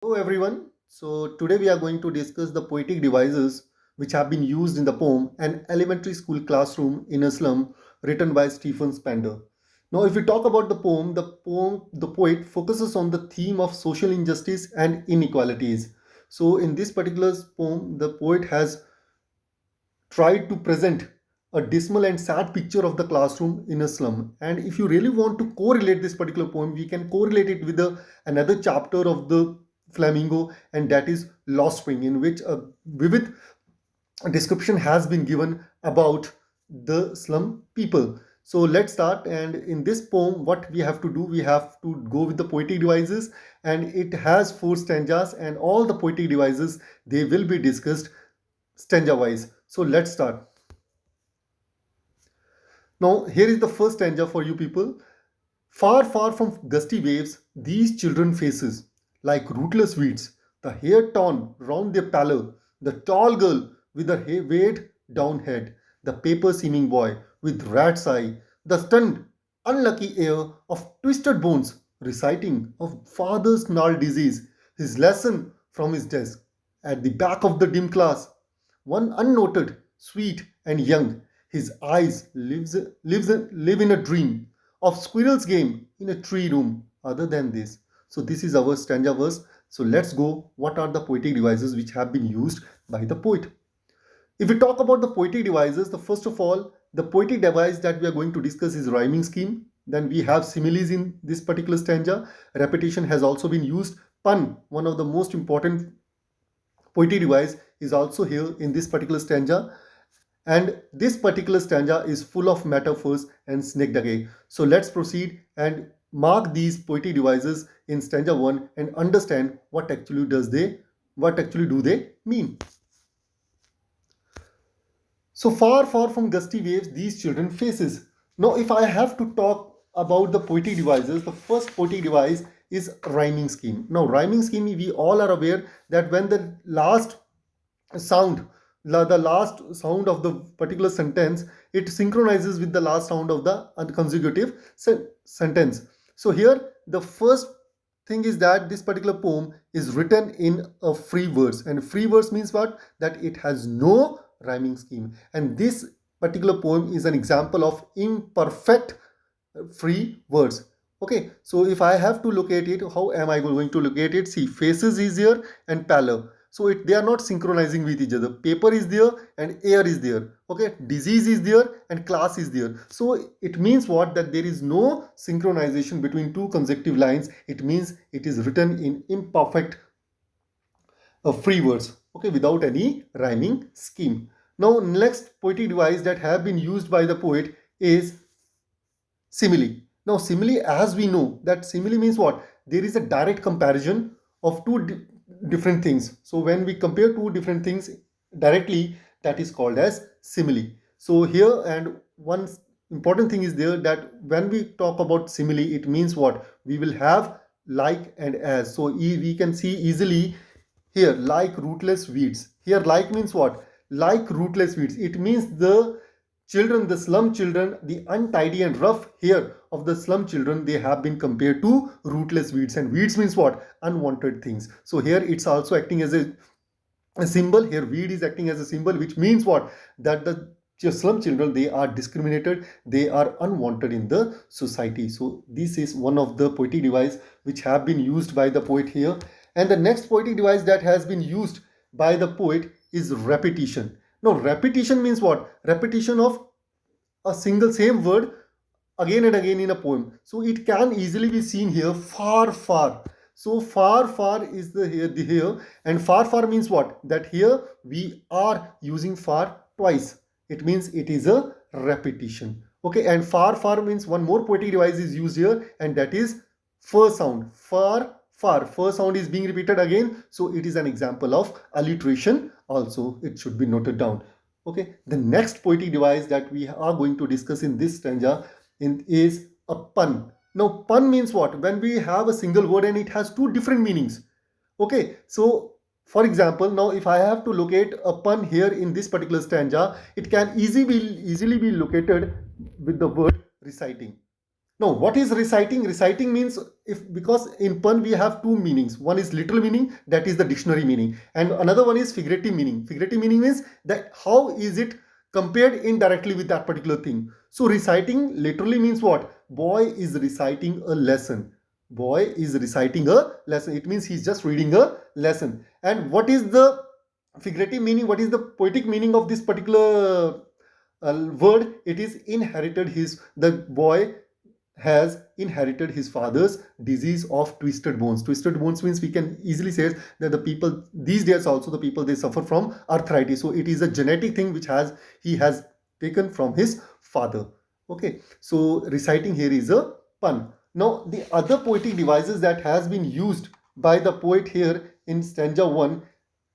Hello everyone. So today we are going to discuss the poetic devices which have been used in the poem An Elementary School Classroom in a Slum written by Stephen Spender. Now if we talk about the poet focuses on the theme of social injustice and inequalities. So in this particular poem the poet has tried to present a dismal and sad picture of the classroom in a slum. And if you really want to correlate this particular poem, we can correlate it with another chapter of the Flamingo, and that is Lost Spring, in which a vivid description has been given about the slum people. So let's start. And in this poem, what we have to do, we have to go with the poetic devices, and it has four stanzas, and all the poetic devices they will be discussed stanza wise. So let's start. Now, here is the first stanza for you people. Far, far from gusty waves, these children faces, like rootless weeds, the hair torn round their pallor, the tall girl with her weighed down head, the paper seeming boy with rat's eye, the stunned, unlucky air of twisted bones, reciting of father's gnarled disease, his lesson from his desk. At the back of the dim class, one unnoted, sweet and young, his eyes live in a dream of squirrel's game in a tree room other than this. So this is our stanza verse. So let's go. What are the poetic devices which have been used by the poet? If we talk about the poetic devices, the first of all, the poetic device that we are going to discuss is rhyming scheme. Then we have similes in this particular stanza. Repetition has also been used. Pun, one of the most important poetic device, is also here in this particular stanza. And this particular stanza is full of metaphors and snigdage. So let's proceed and mark these poetic devices in stanza 1 and understand what actually do they mean. So far, far from gusty waves, these children faces. Now, if I have to talk about the poetic devices, the first poetic device is rhyming scheme. Now, rhyming scheme, we all are aware that when the last sound the last sound of the particular sentence, it synchronizes with the last sound of the consecutive sentence. So here the first thing is that this particular poem is written in a free verse, and free verse means what? That it has no rhyming scheme, and this particular poem is an example of imperfect free words. Okay, so if I have to locate it, how am I going to locate it? See, faces is here and pallor, so they are not synchronizing with each other. Paper is there and air is there. Okay, disease is there and class is there. So it means what? That there is no synchronization between two consecutive lines. It means it is written in imperfect free words, okay, without any rhyming scheme. Now next poetic device that have been used by the poet is simile. Now simile, as we know that simile means what? There is a direct comparison of different things. So when we compare two different things directly, that is called as simile. So here, and one important thing is there, that when we talk about simile, it means what? We will have like and as. So we can see easily here, like rootless weeds. Here like means what? Like rootless weeds, it means the children, the slum children, the untidy and rough hair of the slum children, they have been compared to rootless weeds. And weeds means what? Unwanted things. So here it's also acting as a symbol. Here weed is acting as a symbol, which means what? That the slum children, they are discriminated, they are unwanted in the society. So this is one of the poetic device which have been used by the poet here. And the next poetic device that has been used by the poet is repetition. Now repetition means what? Repetition of a single same word again and again in a poem. So it can easily be seen here, far far. So far far is the here, and far far means what? That here we are using far twice. It means it is a repetition. Okay, and far far means one more poetic device is used here, and that is fur sound. Far far, fur sound is being repeated again, so it is an example of alliteration also. It should be noted down. Okay, the next poetic device that we are going to discuss in this stanza is a pun. Now pun means what? When we have a single word and it has two different meanings. Okay, so for example, now if I have to locate a pun here in this particular stanza, it can easily be located with the word reciting. Now, what is reciting? Reciting means, if because in pun we have two meanings. One is literal meaning, that is the dictionary meaning, and another one is figurative meaning. Figurative meaning means that how is it compared indirectly with that particular thing. So reciting literally means what? Boy is reciting a lesson. Boy is reciting a lesson. It means he's just reading a lesson. And what is the figurative meaning? What is the poetic meaning of this particular word? It is inherited. His the boy has inherited his father's disease of twisted bones. Twisted bones means, we can easily say that the people these days, also the people, they suffer from arthritis. So it is a genetic thing which he has taken from his father. Okay, so reciting here is a pun. Now the other poetic devices that has been used by the poet here in stanza 1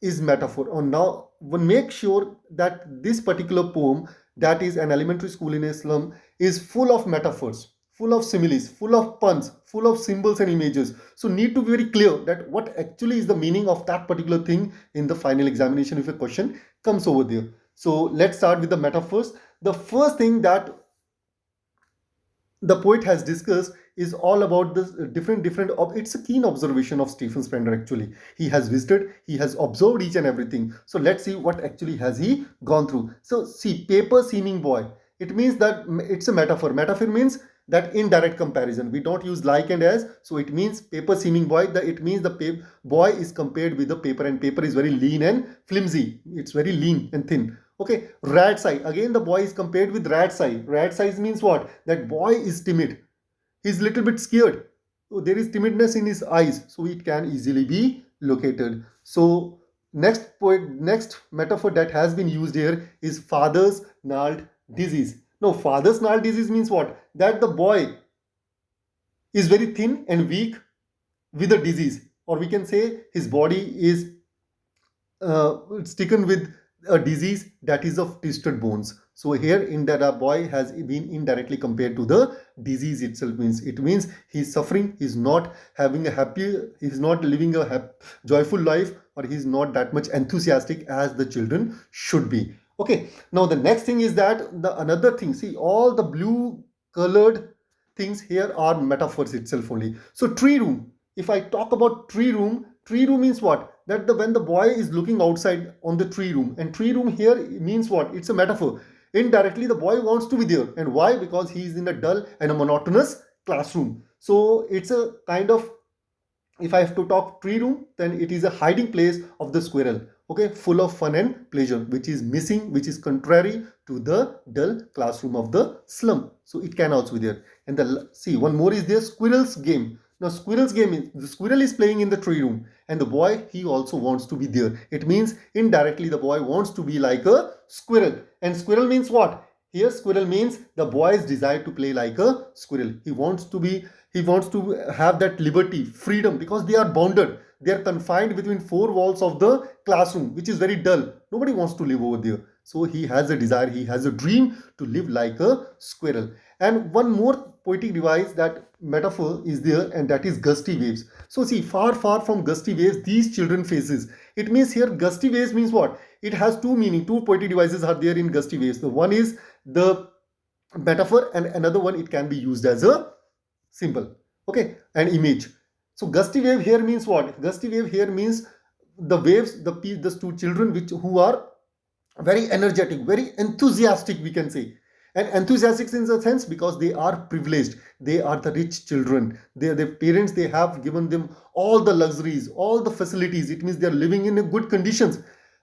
is metaphor. Or now one make sure that this particular poem, that is an elementary school in a slum, is full of metaphors, full of similes, full of puns, full of symbols and images. So need to be very clear that what actually is the meaning of that particular thing in the final examination if a question comes over there. So let's start with the metaphors. The first thing that the poet has discussed is all about this different it's a keen observation of Stephen Spender. Actually, he has visited, he has observed each and everything. So let's see what actually has he gone through. So see, paper seeming boy, it means that it's a metaphor means that indirect comparison. We don't use like and as, so it means paper seeming boy, that it means the boy is compared with the paper, and paper is very lean and flimsy, it's very lean and thin. Okay, rat's eye. Again, the boy is compared with rat's eye. Rat's eye means what? That boy is timid. He's a little bit scared. So there is timidness in his eyes. So it can easily be located. So next metaphor that has been used here is father's gnarled disease. Now, father's gnarled disease means what? That the boy is very thin and weak with a disease, or we can say his body is stricken with a disease that is of twisted bones. So here in that, a boy has been indirectly compared to the disease itself. Means it means he's suffering, he's not having a happy, he's not living a joyful life, or he's not that much enthusiastic as the children should be. Okay, now the next thing is that the another thing, see, all the blue colored things here are metaphors itself only. So tree room, if I talk about tree room means what? That when the boy is looking outside on the tree room, and tree room here means what? It's a metaphor. Indirectly, the boy wants to be there. And why? Because he is in a dull and a monotonous classroom. So it's a kind of, if I have to talk tree room, then it is a hiding place of the squirrel. Okay, full of fun and pleasure, which is missing, which is contrary to the dull classroom of the slum. So it can also be there. And see, one more is there, squirrel's game. Now, squirrel's game is the squirrel is playing in the tree room, and the boy, he also wants to be there. It means indirectly the boy wants to be like a squirrel. And squirrel means what? Here, squirrel means the boy's desire to play like a squirrel. He wants to have that liberty, freedom, because they are bounded. They are confined between four walls of the classroom, which is very dull. Nobody wants to live over there. So he has a desire, he has a dream to live like a squirrel. And one more poetic device, that metaphor is there, and that is gusty waves. So see, far from gusty waves these children faces. It means here gusty waves means what? It has two meaning, two poetic devices are there in gusty waves. The one is the metaphor, and another one, it can be used as a symbol. Okay, an image. So gusty wave here means what? Gusty wave here means the waves, the two children who are very energetic, very enthusiastic, we can say. And enthusiastic in the sense because they are privileged, they are the rich children, their parents, they have given them all the luxuries, all the facilities. It means they are living in good conditions,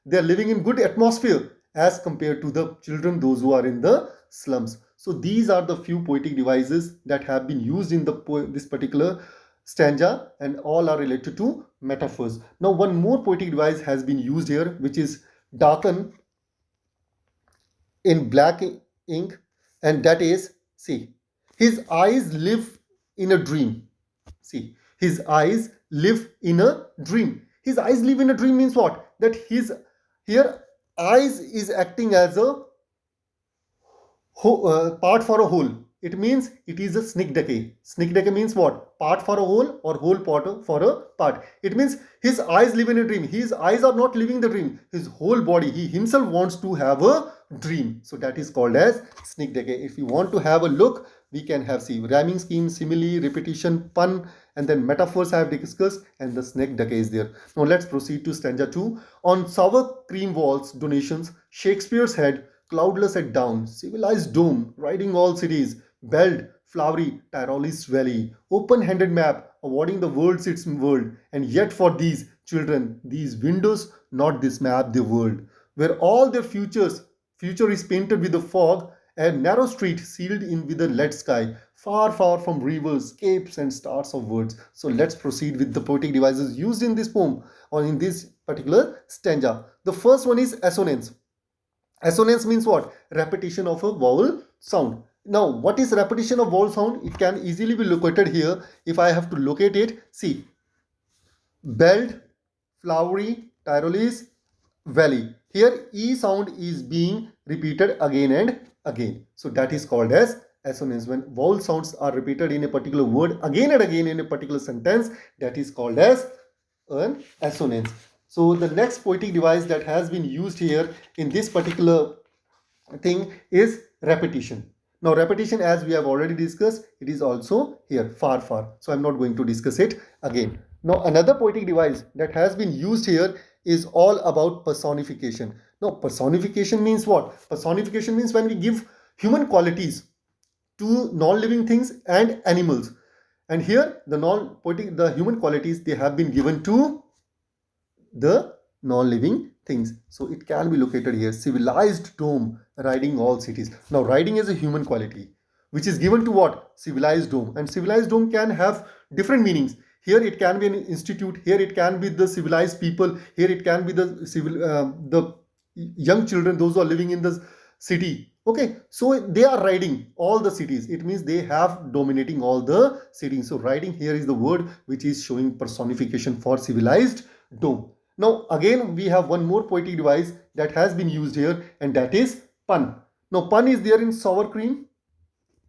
they are living in good atmosphere as compared to the children, those who are in the slums. So these are the few poetic devices that have been used in this particular stanza, and all are related to metaphors. Now one more poetic device has been used here, which is darken in black ink, and that is, see, his eyes live in a dream. See, his eyes live in a dream. His eyes live in a dream means what? That his here eyes is acting as a part for a whole. It means it is a Snigdeke. Snigdeke means what? Part for a whole or whole part for a part. It means his eyes live in a dream. His eyes are not living the dream. His whole body, he himself wants to have a dream. So that is called as Snigdeke. If you want to have a look, we can have see rhyming scheme, simile, repetition, pun, and then metaphors I have discussed, and the Snigdeke is there. Now let's proceed to stanza 2. On sour cream walls, donations, Shakespeare's head, cloudless at dawn, civilized dome, riding all cities, belled, flowery Tyrolese valley, open-handed map, awarding the world its world, and yet for these children, these windows, not this map, the world, where all their future is painted with the fog, a narrow street sealed in with a lead sky, far, far from rivers, capes, and stars of words. So let's proceed with the poetic devices used in this poem or in this particular stanza. The first one is assonance. Assonance means what? Repetition of a vowel sound. Now, what is repetition of vowel sound? It can easily be located here. If I have to locate it, see, belled, flowery, Tyrolese, valley. Here, E sound is being repeated again and again. So that is called as assonance. When vowel sounds are repeated in a particular word again and again in a particular sentence, that is called as an assonance. So the next poetic device that has been used here in this particular thing is repetition. Now repetition, as we have already discussed, it is also here far far. So I'm not going to discuss it again. Now another poetic device that has been used here is all about personification. Now personification means what? Personification means when we give human qualities to non-living things and animals. And here the human qualities, they have been given to the non-living things. So it can be located here. Civilized dome, riding all cities. Now riding is a human quality which is given to what? Civilized dome. And civilized dome can have different meanings. Here it can be an institute. Here it can be the civilized people. Here it can be the young children, those who are living in the city. Okay, so they are riding all the cities. It means they have dominating all the cities. So riding here is the word which is showing personification for civilized dome. Now again we have one more poetic device that has been used here, and that is pun. Now pun is there in sour cream,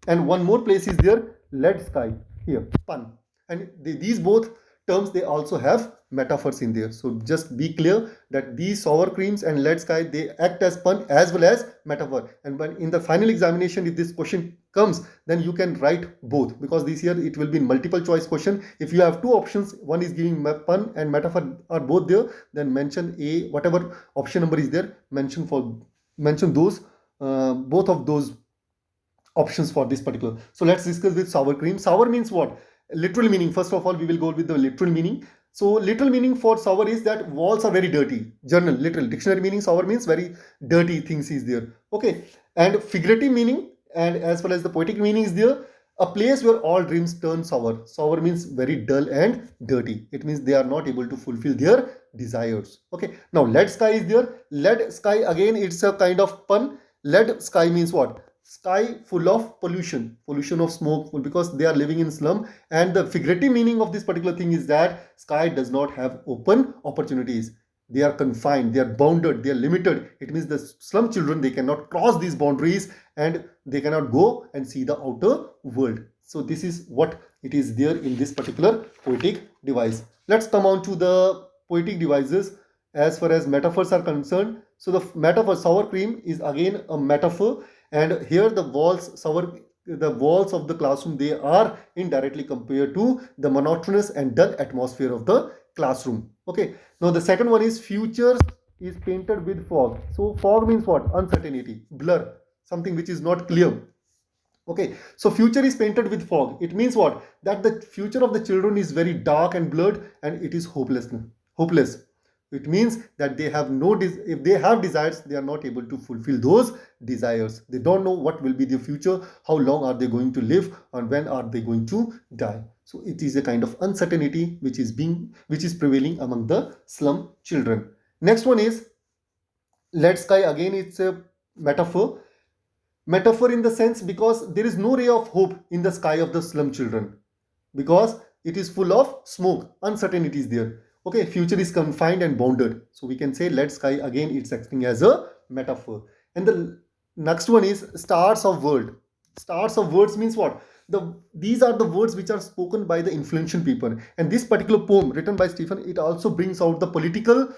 and one more place is there, lead sky. Here pun, and these both terms, they also have metaphors in there. So just be clear that these sour creams and lead sky, they act as pun as well as metaphor. And when in the final examination, if this question comes, then you can write both, because this year it will be multiple choice question. If you have two options, one is giving pun and metaphor are both there, then mention a whatever option number is there, mention those both of those options for this particular. So let's discuss with sour cream. Sour means what? Literal meaning. First of all, we will go with the literal meaning. So literal meaning for sour is that walls are very dirty. Journal, literal dictionary meaning, sour means very dirty things is there. Okay. And figurative meaning, and as well as the poetic meaning is there, a place where all dreams turn sour. Sour means very dull and dirty. It means they are not able to fulfill their desires. Okay. Now lead sky is there. Lead sky, again, it's a kind of pun. Lead sky means what? Sky full of pollution of smoke, because they are living in slum. And the figurative meaning of this particular thing is that sky does not have open opportunities. They are confined, they are bounded, they are limited. It means the slum children, they cannot cross these boundaries, and they cannot go and see the outer world. So this is what it is there in this particular poetic device. Let's come on to the poetic devices as far as metaphors are concerned. So the metaphor sour cream is again a metaphor, and here the walls of the classroom, they are indirectly compared to the monotonous and dull atmosphere of the classroom. Okay, now the second one is future is painted with fog. So fog means what? Uncertainty, blur, something which is not clear. Okay, so future is painted with fog. It means what? That the future of the children is very dark and blurred, and it is hopeless. It means that they have if they have desires, they are not able to fulfill those desires. They don't know what will be their future, how long are they going to live, and when are they going to die. So it is a kind of uncertainty which is prevailing among the slum children. Next one is lead sky. Again, it's a metaphor. Metaphor in the sense, because there is no ray of hope in the sky of the slum children, because it is full of smoke, uncertainty is there. Okay, future is confined and bounded. So we can say lead sky, again, it's acting as a metaphor. And the next one is stars of world. stars of words means what? These are the words which are spoken by the influential people. And this particular poem written by Stephen, it also brings out the political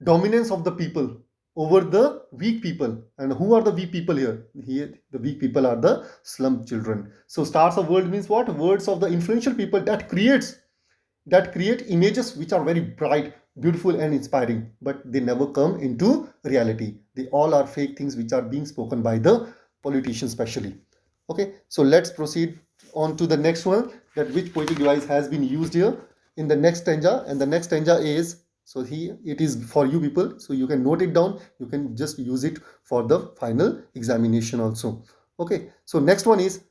dominance of the people over the weak people. And who are the weak people here? Here, the weak people are the slum children. So stars of world means what? Words of the influential people that create images which are very bright, beautiful, and inspiring, but they never come into reality. They all are fake things which are being spoken by the politicians, especially. Okay, so let's proceed on to the next one, that which poetic device has been used here in the next stanza. And the next stanza is, so here it is for you people, so you can note it down, you can just use it for the final examination also. Okay, so next one is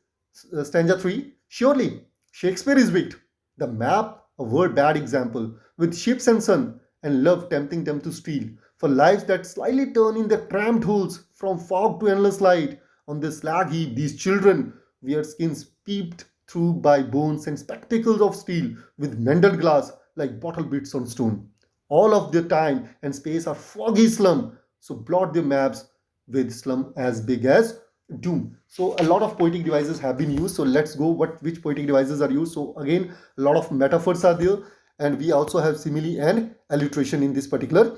stanza 3. Surely Shakespeare is wicked, the map a word bad example, with ships and sun and love tempting them to steal, for lives that slyly turn in their cramped holes from fog to endless light. On this slag heap, these children wear skins peeped through by bones and spectacles of steel, with mended glass like bottle bits on stone. All of their time and space are foggy slum, so blot their maps with slum as big as doom. So a lot of poetic devices have been used. So let's go what which poetic devices are used. So again, a lot of metaphors are there, and we also have simile and alliteration in this particular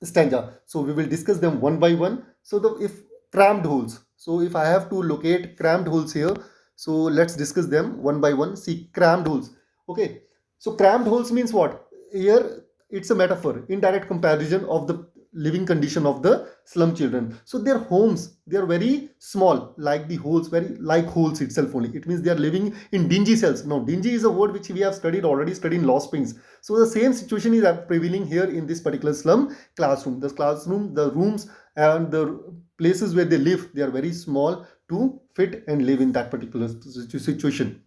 stanza. So we will discuss them one by one. So the if crammed holes. So if I have to locate crammed holes here, so let's discuss them one by one. See, crammed holes. Okay. So crammed holes means what? Here it's a metaphor, indirect comparison of the living condition of the slum children. So their homes, they are very small, like the holes, very like holes itself only. It means they are living in dingy cells. Now, dingy is a word which we have already studied in Lost Springs. So the same situation is prevailing here in this particular slum classroom. The classroom, the rooms and the places where they live, they are very small to fit and live in that particular situation.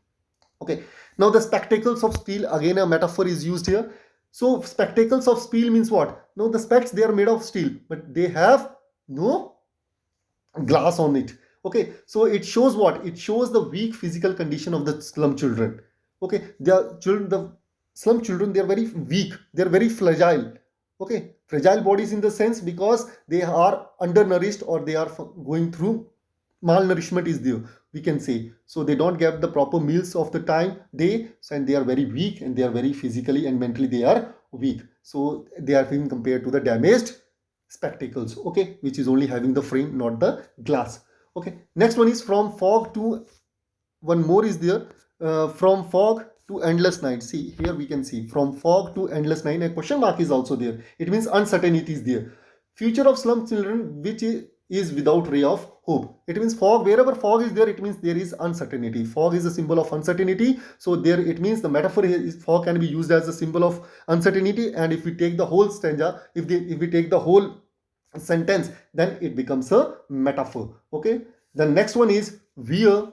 Okay. Now the spectacles of steel, again a metaphor is used here. So spectacles of steel means what? Now the specs, they are made of steel, but they have no glass on it. Okay, so it shows what? It shows the weak physical condition of the slum children. Okay, they are children, the slum children, they are very weak, they are very fragile. Okay, fragile bodies in the sense because they are undernourished, or they are going through malnourishment is there, we can say. So they don't get the proper meals of the time day, and they are very weak, and they are very physically and mentally they are weak. So they are being compared to the damaged spectacles, okay, which is only having the frame, not the glass. Okay, next one is from fog to, one more is there, from fog to endless night. See, here we can see from fog to endless night, a question mark is also there. It means uncertainty is there. Future of slum children which is without ray of hope. It means fog, wherever fog is there, it means there is uncertainty. Fog is a symbol of uncertainty, so there it means the metaphor is fog can be used as a symbol of uncertainty. And if we take the whole stanza, if we take the whole sentence, then it becomes a metaphor. Okay, the next one is wear,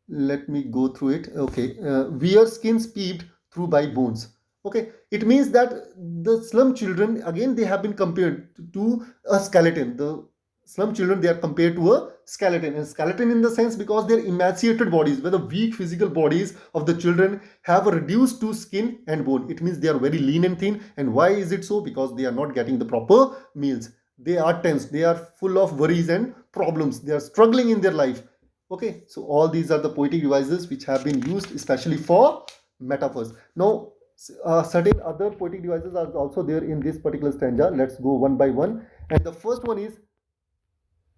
let me go through it. Okay, wear skins peeped through by bones. Okay, it means that the slum children, again they have been compared to a skeleton. The slum children, they are compared to a skeleton, and skeleton in the sense because their emaciated bodies, where the weak physical bodies of the children have reduced to skin and bone. It means they are very lean and thin. And why is it so? Because they are not getting the proper meals, they are tense, they are full of worries and problems, they are struggling in their life. Okay, so all these are the poetic devices which have been used especially for metaphors. Now, certain other poetic devices are also there in this particular stanza. Let's go one by one. And the first one is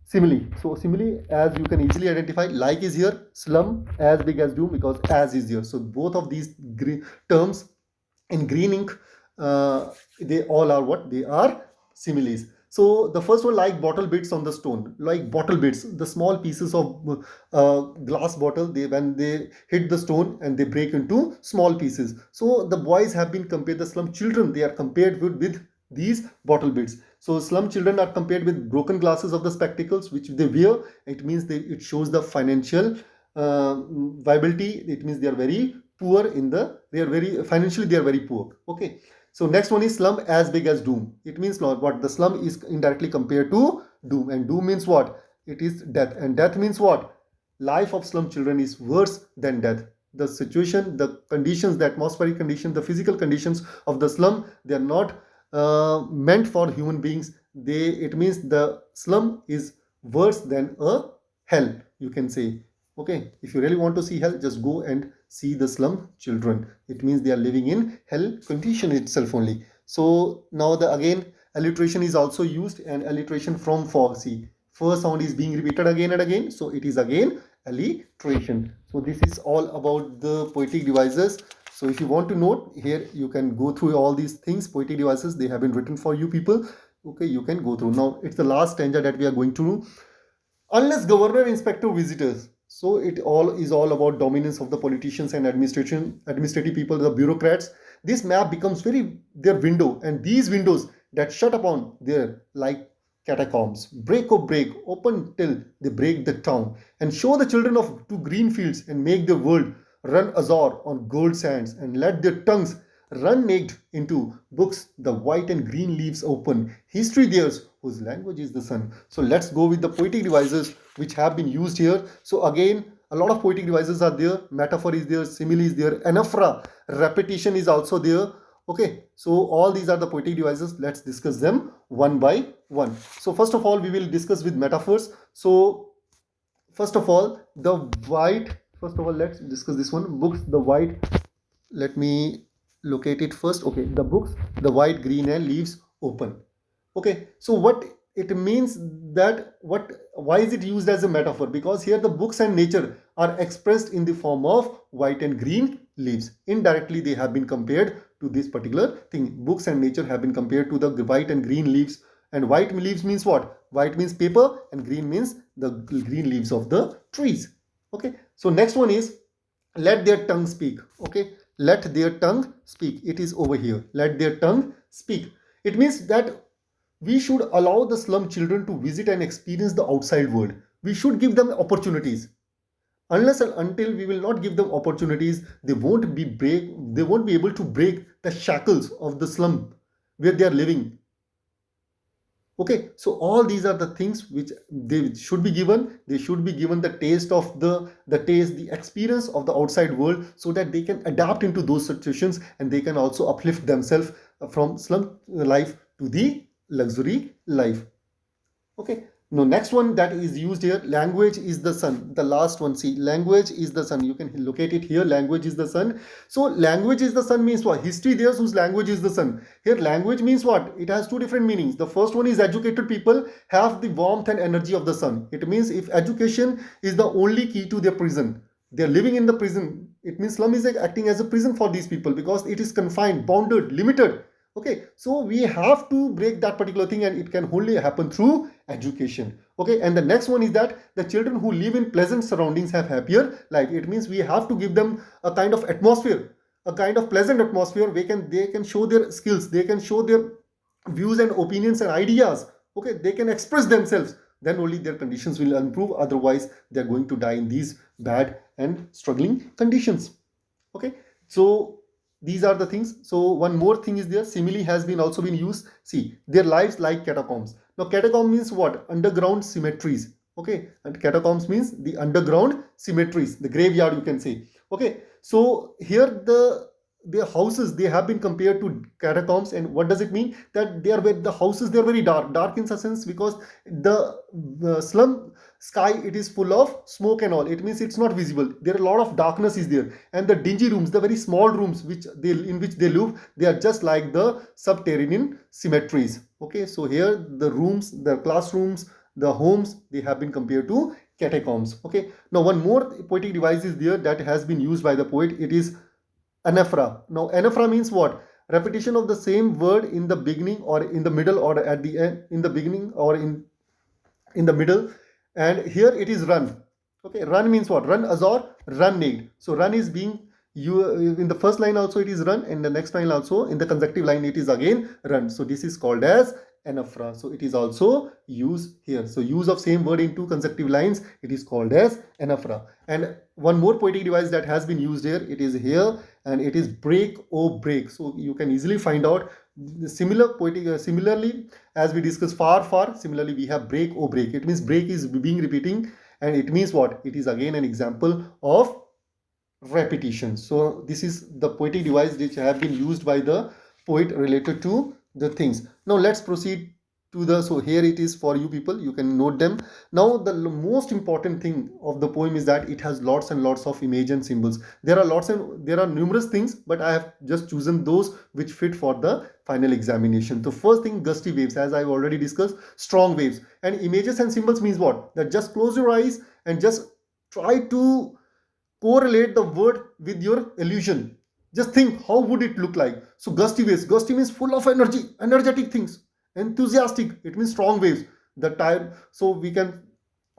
simile. So simile, as you can easily identify, like is here, slum as big as doom, because as is here. So both of these terms in green ink, they all are what? They are similes. So the first one, like bottle bits on the stone, like bottle bits, the small pieces of glass bottle, they when they hit the stone and they break into small pieces. So the boys have been compared, the slum children, they are compared with these bottle bits. So slum children are compared with broken glasses of the spectacles which they wear. It means it shows the financial viability. It means they are very poor in the, they are very financially, they are very poor. Okay, so next one is slum as big as doom. It means what? The slum is indirectly compared to doom, and doom means what? It is death, and death means what? Life of slum children is worse than death. The situation, the conditions, the atmospheric conditions, the physical conditions of the slum, they are not meant for human beings. It means the slum is worse than a hell. you can say. Okay, if you really want to see hell, just go and see the slum children. It means they are living in hell condition itself only. So now the again alliteration is also used, and alliteration from fog. See, first sound is being repeated again and again, so it is again alliteration. So this is all about the poetic devices. So if you want to note here, you can go through all these things. Poetic devices, they have been written for you people. Okay, you can go through. Now it's the last stanza that we are going to do. Unless governor, inspector, visitors. So it all is all about dominance of the politicians and administrative people, the bureaucrats. This map becomes very their window, and these windows that shut upon their like catacombs, break or break, open till they break the town, and show the children of to green fields and make the world run azure on gold sands, and let their tongues run naked into books, the white and green leaves open, history theirs, whose language is the sun. So let's go with the poetic devices which have been used here. So again, a lot of poetic devices are there. Metaphor is there, simile is there, anaphora, repetition is also there. Okay, so all these are the poetic devices. Let's discuss them one by one. So first of all, we will discuss with metaphors. So first of all, the white. First of all, let's discuss this one. Books, the white. Let me locate it first. Okay, the books, the white, green, and leaves open. Okay, so what it means that what why is it used as a metaphor? Because here the books and nature are expressed in the form of white and green leaves. Indirectly, they have been compared to this particular thing. Books and nature have been compared to the white and green leaves. And white leaves means what? White means paper, and green means the green leaves of the trees. Okay, so next one is let their tongue speak. Okay, let their tongue speak. It is over here. Let their tongue speak. It means that we should allow the slum children to visit and experience the outside world. We should give them opportunities. Unless and until we will not give them opportunities, they won't be able to break the shackles of the slum where they are living. Okay, so all these are the things which they should be given. They should be given the taste of the experience of the outside world, so that they can adapt into those situations, and they can also uplift themselves from slum life to the luxury life. Okay, now next one that is used here, language is the sun. The last one, see, language is the sun. You can locate it here, language is the sun. So language is the sun means what? History theirs whose language is the sun. Here language means what? It has two different meanings. The first one is educated people have the warmth and energy of the sun. It means if education is the only key to their prison, they are living in the prison. It means slum is like acting as a prison for these people, because it is confined, bounded, limited. Okay, so we have to break that particular thing, and it can only happen through education. Okay, and the next one is that the children who live in pleasant surroundings have happier life. It means we have to give them a kind of atmosphere, a kind of pleasant atmosphere where they can show their skills, they can show their views and opinions and ideas. Okay, they can express themselves. Then only their conditions will improve. Otherwise, they are going to die in these bad and struggling conditions. Okay, so these are the things. So one more thing is there, simile has been also been used. See, their lives like catacombs. Now catacomb means what? Underground cemeteries. Okay, and catacombs means the underground cemeteries, the graveyard, you can say. Okay, so here their houses, they have been compared to catacombs. And what does it mean? That the houses, they are very dark in a sense, because the slum sky, it is full of smoke and all. It means it's not visible. There are a lot of darkness is there, and the dingy rooms, the very small rooms in which they live, they are just like the subterranean cemeteries. Okay, so here the rooms, the classrooms, the homes, they have been compared to catacombs. Okay, now one more poetic device is there that has been used by the poet. It is anaphora. Now anaphora means what? Repetition of the same word in the beginning or in the middle or at the end, in the beginning or in the middle. And here it is run. Okay, run means what? Run azure, run naked. So run is being, you in the first line also it is run, and the next line also in the consecutive line it is again run. So this is called as anaphora. So it is also used here. So use of same word in two consecutive lines, it is called as anaphora. And one more poetic device that has been used here, it is here, and it is break or break. So you can easily find out the similar poetic, similarly as we discussed far, similarly we have break or break. It means break is being repeating, and it means what? It is again an example of repetition. So this is the poetic device which have been used by the poet related to the things. Now let's proceed to the, so here it is for you people, you can note them. Now the most important thing of the poem is that it has lots and lots of image and symbols. There are numerous things, but I have just chosen those which fit for the final examination. So first thing, gusty waves, as I've already discussed, strong waves. And images and symbols means what? That just close your eyes and just try to correlate the word with your illusion. Just think, how would it look like? So gusty waves, gusty means full of energy, energetic things. Enthusiastic, it means strong waves. The tire, so we can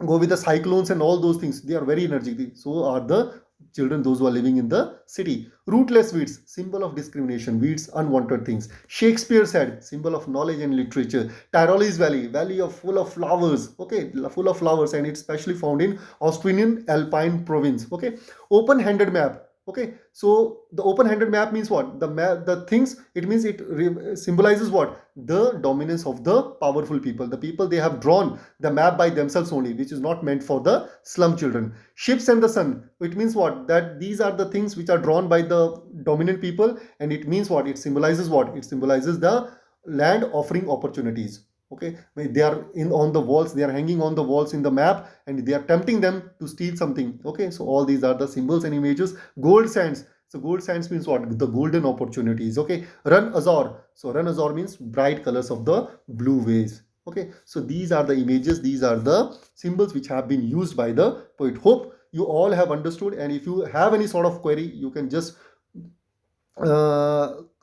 go with the cyclones and all those things, they are very energetic. So are the children, those who are living in the city. Rootless weeds, symbol of discrimination, weeds, unwanted things. Shakespeare said, symbol of knowledge and literature. Tyrolese valley, valley of full of flowers, okay, full of flowers, and it's specially found in Austrian Alpine province. Okay, open-handed map. Okay, so the open-handed map means what? The map, the things, it means it symbolizes what? The dominance of the powerful people. The people, they have drawn the map by themselves only, which is not meant for the slum children. Ships and the sun, it means what? That these are the things which are drawn by the dominant people, and it means what? It symbolizes what? It symbolizes the land offering opportunities. Okay, they are in on the walls, they are hanging on the walls in the map, and they are tempting them to steal something. Okay, so all these are the symbols and images. Gold sands, so gold sands means what? The golden opportunities. Okay, run azure, so run azure means bright colors of the blue waves. Okay, so these are the images, these are the symbols which have been used by the poet. Hope you all have understood, and if you have any sort of query, you can just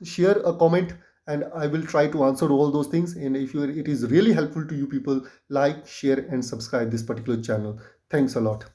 share a comment, and I will try to answer all those things. And if it is really helpful to you people, like, share and subscribe this particular channel. Thanks a lot.